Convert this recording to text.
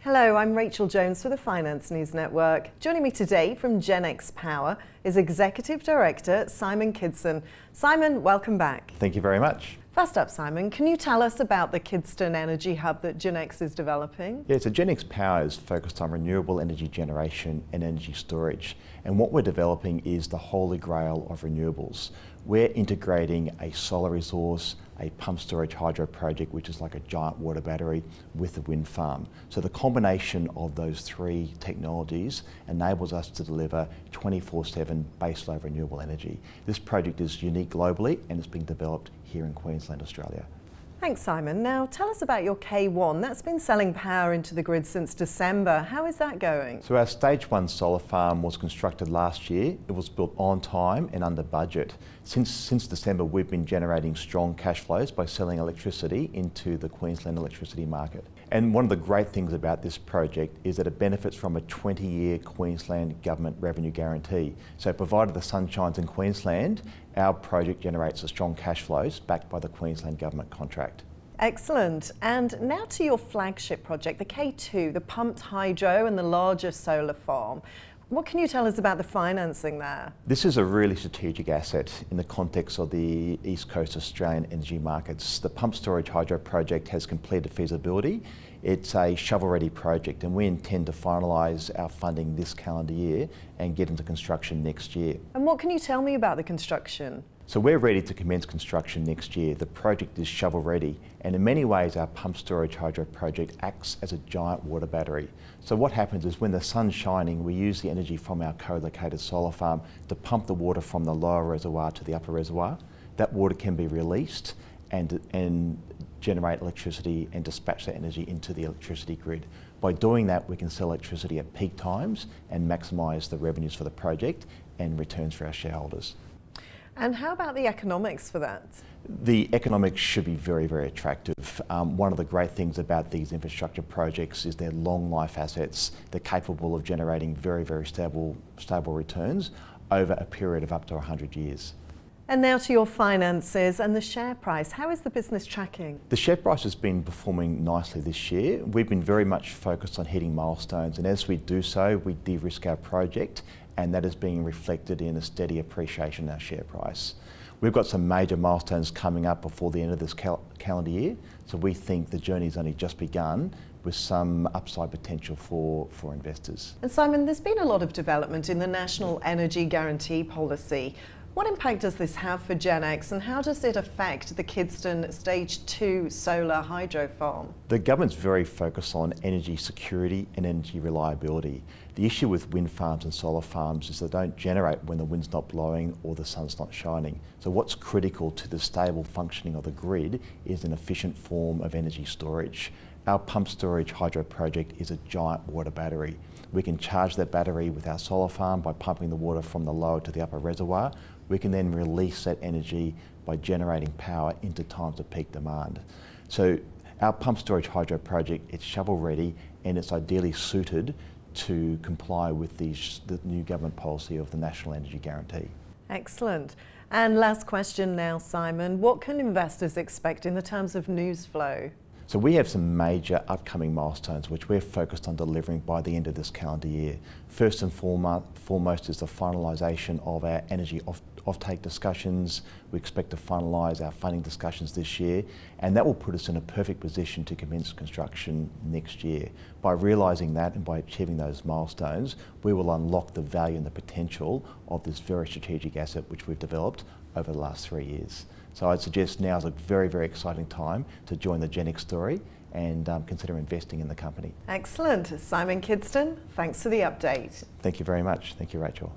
Hello, I'm Rachel Jones for the Finance News Network. Joining me today from Genex Power is Executive Director Simon Kidston. Simon, welcome back. Thank you very much. First up, Simon, can you tell us about the Kiddstone Energy Hub that Genex is developing? Yeah, so Genex Power is focused on renewable energy generation and energy storage. And what we're developing is the holy grail of renewables. We're integrating a solar resource, a pump storage hydro project, which is like a giant water battery, with a wind farm. So the combination of those three technologies enables us to deliver 24/7 baseload renewable energy. This project is unique globally and it's being developed here in Queensland, Australia. Thanks, Simon. Now tell us about your K1. That's been selling power into the grid since December. How is that going? So our stage 1 solar farm was constructed last year. It was built on time and under budget. Since December, we've been generating strong cash flows by selling electricity into the Queensland electricity market. And one of the great things about this project is that it benefits from a 20-year Queensland government revenue guarantee. So provided the sun shines in Queensland, our project generates a strong cash flows backed by the Queensland government contract. Excellent. And now to your flagship project, the K2, the pumped hydro and the larger solar farm. What can you tell us about the financing there? This is a really strategic asset in the context of the East Coast Australian energy markets. The pump storage hydro project has completed feasibility. It's a shovel-ready project and we intend to finalise our funding this calendar year and get into construction next year. And what can you tell me about the construction? So we're ready to commence construction next year. The project is shovel ready and in many ways our pump storage hydro project acts as a giant water battery. So what happens is when the sun's shining, we use the energy from our co-located solar farm to pump the water from the lower reservoir to the upper reservoir. That water can be released and generate electricity and dispatch that energy into the electricity grid. By doing that, we can sell electricity at peak times and maximise the revenues for the project and returns for our shareholders. And how about the economics for that? The economics should be very, very attractive. One of the great things about these infrastructure projects is they're long life assets. They're capable of generating very, very stable returns over a period of up to 100 years. And now to your finances and the share price. How is the business tracking? The share price has been performing nicely this year. We've been very much focused on hitting milestones, and as we do so, we de-risk our project, and that is being reflected in a steady appreciation in our share price. We've got some major milestones coming up before the end of this calendar year, so we think the journey's only just begun with some upside potential for investors. And Simon, there's been a lot of development in the National Energy Guarantee Policy. What impact does this have for Genex and how does it affect the Kidston Stage 2 solar hydro farm? The government's very focused on energy security and energy reliability. The issue with wind farms and solar farms is they don't generate when the wind's not blowing or the sun's not shining. So what's critical to the stable functioning of the grid is an efficient form of energy storage. Our pump storage hydro project is a giant water battery. We can charge that battery with our solar farm by pumping the water from the lower to the upper reservoir. We can then release that energy by generating power into times of peak demand. So our pump storage hydro project, it's shovel ready and it's ideally suited to comply with the new government policy of the National Energy Guarantee. Excellent. And last question now, Simon. What can investors expect in the terms of Newsflow? So we have some major upcoming milestones which we're focused on delivering by the end of this calendar year. First and foremost is the finalisation of our energy offtake discussions. We expect to finalise our funding discussions this year, and that will put us in a perfect position to commence construction next year. By realising that and by achieving those milestones, we will unlock the value and the potential of this very strategic asset which we've developed over the last 3 years. So I'd suggest now is a very, very exciting time to join the Genex story and consider investing in the company. Excellent. Simon Kidston, thanks for the update. Thank you very much. Thank you, Rachel.